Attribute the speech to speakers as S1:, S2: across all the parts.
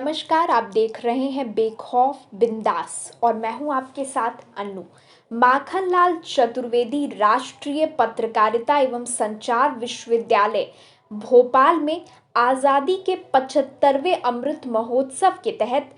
S1: नमस्कार। आप देख रहे हैं बेखौफ बिंदास और मैं हूं आपके साथ अन्नू। माखनलाल चतुर्वेदी राष्ट्रीय पत्रकारिता एवं संचार विश्वविद्यालय भोपाल में आज़ादी के 75वें अमृत महोत्सव के तहत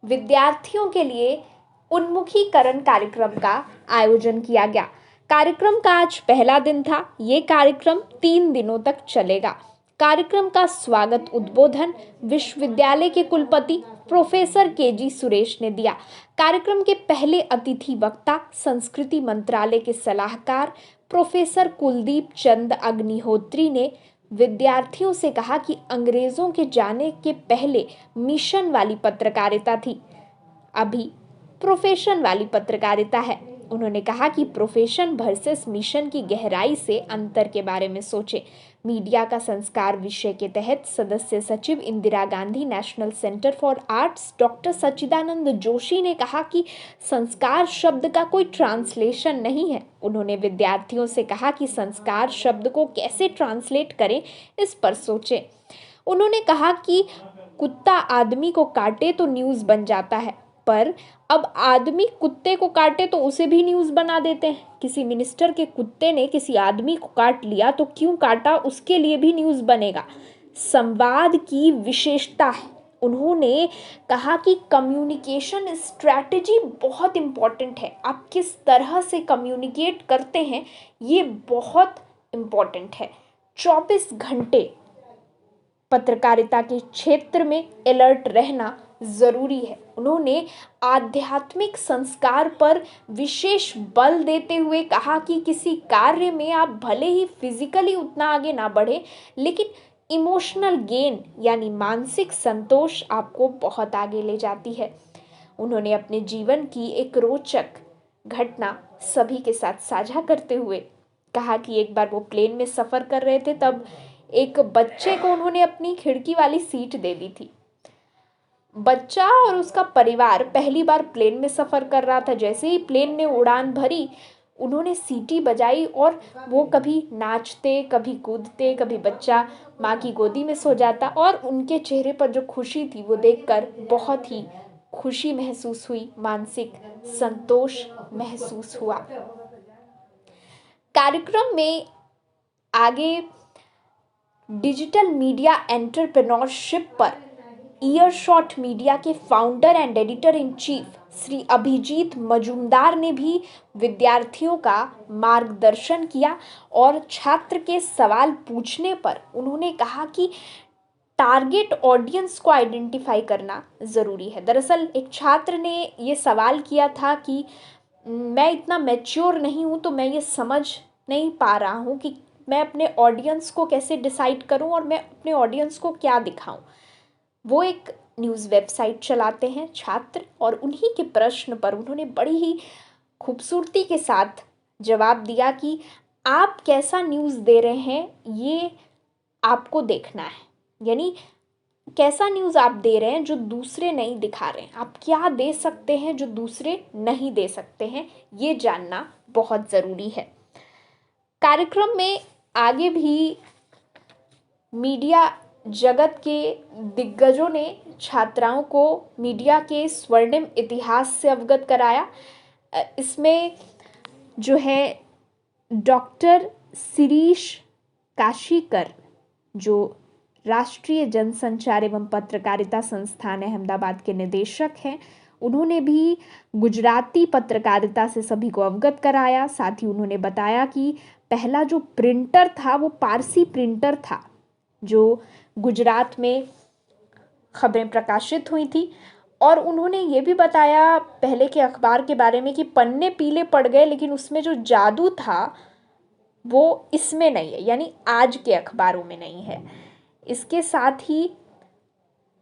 S1: विद्यार्थियों के लिए उन्मुखीकरण कार्यक्रम का आयोजन किया गया। कार्यक्रम का आज पहला दिन था। ये कार्यक्रम 3 दिनों तक चलेगा। कार्यक्रम का स्वागत उद्बोधन विश्वविद्यालय के कुलपति प्रोफेसर केजी सुरेश ने दिया। कार्यक्रम के पहले अतिथि वक्ता संस्कृति मंत्रालय के सलाहकार प्रोफेसर कुलदीप चंद अग्निहोत्री ने विद्यार्थियों से कहा कि अंग्रेजों के जाने के पहले मिशन वाली पत्रकारिता थी, अभी प्रोफेशन वाली पत्रकारिता है। उन्होंने कहा कि प्रोफेशन वर्सेस मिशन की गहराई से अंतर के बारे में सोचे। मीडिया का संस्कार विषय के तहत सदस्य सचिव Indira Gandhi National Centre for Arts doctor Sachchidanand Joshi ने कहा कि संस्कार शब्द का कोई ट्रांसलेशन नहीं है। उन्होंने विद्यार्थियों से कहा कि संस्कार शब्द को कैसे ट्रांसलेट करें, इस पर सोचें। उन्होंने कहा कि कुत्ता आदमी को काटे तो न्यूज़ बन जाता है, पर अब आदमी कुत्ते को काटे तो उसे भी न्यूज़ बना देते हैं। किसी मिनिस्टर के कुत्ते ने किसी आदमी को काट लिया तो क्यों काटा, उसके लिए भी न्यूज़ बनेगा। संवाद की विशेषता है। उन्होंने कहा कि कम्युनिकेशन स्ट्रैटेजी बहुत इम्पॉर्टेंट है। आप किस तरह से कम्युनिकेट करते हैं, ये बहुत इम्पॉर्टेंट है। 24 घंटे पत्रकारिता के क्षेत्र में अलर्ट रहना जरूरी है। उन्होंने आध्यात्मिक संस्कार पर विशेष बल देते हुए कहा कि किसी कार्य में आप भले ही फिजिकली उतना आगे ना बढ़े, लेकिन इमोशनल गेन यानी मानसिक संतोष आपको बहुत आगे ले जाती है। उन्होंने अपने जीवन की एक रोचक घटना सभी के साथ साझा करते हुए कहा कि एक बार वो प्लेन में सफ़र कर रहे थे, तब एक बच्चे को उन्होंने अपनी खिड़की वाली सीट दे दी थी। बच्चा और उसका परिवार पहली बार प्लेन में सफ़र कर रहा था। जैसे ही प्लेन ने उड़ान भरी, उन्होंने सीटी बजाई और वो कभी नाचते, कभी कूदते, कभी बच्चा माँ की गोदी में सो जाता और उनके चेहरे पर जो खुशी थी वो देखकर बहुत ही खुशी महसूस हुई, मानसिक संतोष महसूस हुआ। कार्यक्रम में आगे डिजिटल मीडिया एंटरप्रेन्योरशिप पर ईयरशॉट मीडिया के founder and editor in chief Shri Abhijit Majumdar ने भी विद्यार्थियों का मार्गदर्शन किया और छात्र के सवाल पूछने पर उन्होंने कहा कि टारगेट ऑडियंस को आइडेंटिफाई करना ज़रूरी है। दरअसल एक छात्र ने ये सवाल किया था कि मैं इतना मैच्योर नहीं हूँ, तो मैं ये समझ नहीं पा रहा हूँ कि मैं अपने ऑडियंस को कैसे डिसाइड करूँ और मैं अपने ऑडियंस को क्या दिखाऊँ। वो एक न्यूज़ वेबसाइट चलाते हैं छात्र, और उन्हीं के प्रश्न पर उन्होंने बड़ी ही खूबसूरती के साथ जवाब दिया कि आप कैसा न्यूज़ दे रहे हैं ये आपको देखना है। यानी कैसा न्यूज़ आप दे रहे हैं जो दूसरे नहीं दिखा रहे हैं, आप क्या दे सकते हैं जो दूसरे नहीं दे सकते हैं, ये जानना बहुत ज़रूरी है। कार्यक्रम में आगे भी मीडिया जगत के दिग्गजों ने छात्राओं को मीडिया के स्वर्णिम इतिहास से अवगत कराया। इसमें जो है डॉक्टर शिरीष काशीकर, जो राष्ट्रीय जनसंचार एवं पत्रकारिता संस्थान अहमदाबाद के निदेशक हैं, उन्होंने भी गुजराती पत्रकारिता से सभी को अवगत कराया। साथ ही उन्होंने बताया कि पहला जो प्रिंटर था वो पारसी प्रिंटर था, जो गुजरात में खबरें प्रकाशित हुई थी। और उन्होंने ये भी बताया पहले के अखबार के बारे में कि पन्ने पीले पड़ गए, लेकिन उसमें जो जादू था वो इसमें नहीं है, यानी आज के अखबारों में नहीं है। इसके साथ ही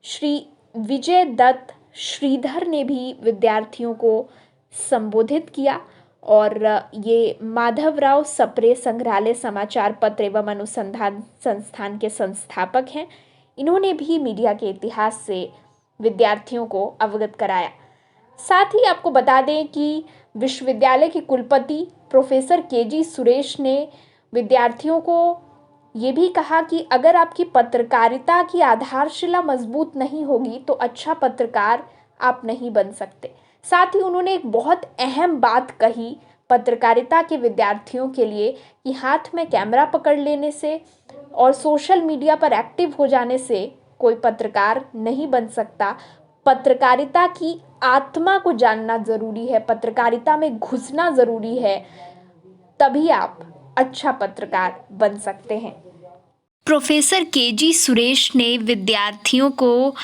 S1: श्री विजय दत्त श्रीधर ने भी विद्यार्थियों को संबोधित किया, और ये माधवराव सप्रे संग्रहालय समाचार पत्र एवं अनुसंधान संस्थान के संस्थापक हैं। इन्होंने भी मीडिया के इतिहास से विद्यार्थियों को अवगत कराया। साथ ही आपको बता दें कि विश्वविद्यालय के कुलपति प्रोफेसर केजी सुरेश ने विद्यार्थियों को ये भी कहा कि अगर आपकी पत्रकारिता की आधारशिला मजबूत नहीं होगी तो अच्छा पत्रकार आप नहीं बन सकते। साथ ही उन्होंने एक बहुत अहम बात कही पत्रकारिता के विद्यार्थियों के लिए कि हाथ में कैमरा पकड़ लेने से और सोशल मीडिया पर एक्टिव हो जाने से कोई पत्रकार नहीं बन सकता। पत्रकारिता की आत्मा को जानना ज़रूरी है, पत्रकारिता में घुसना ज़रूरी है, तभी आप अच्छा पत्रकार बन सकते हैं।
S2: प्रोफेसर केजी सुरेश ने विद्यार्थियों को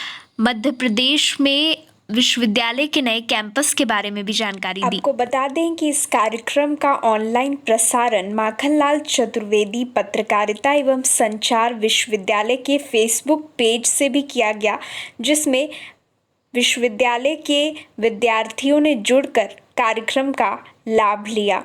S2: मध्य प्रदेश में विश्वविद्यालय के नए कैंपस के बारे में भी जानकारी दी।
S1: आपको बता दें कि इस कार्यक्रम का ऑनलाइन प्रसारण माखनलाल चतुर्वेदी पत्रकारिता एवं संचार विश्वविद्यालय के फेसबुक पेज से भी किया गया, जिसमें विश्वविद्यालय के विद्यार्थियों ने जुड़कर कार्यक्रम का लाभ लिया।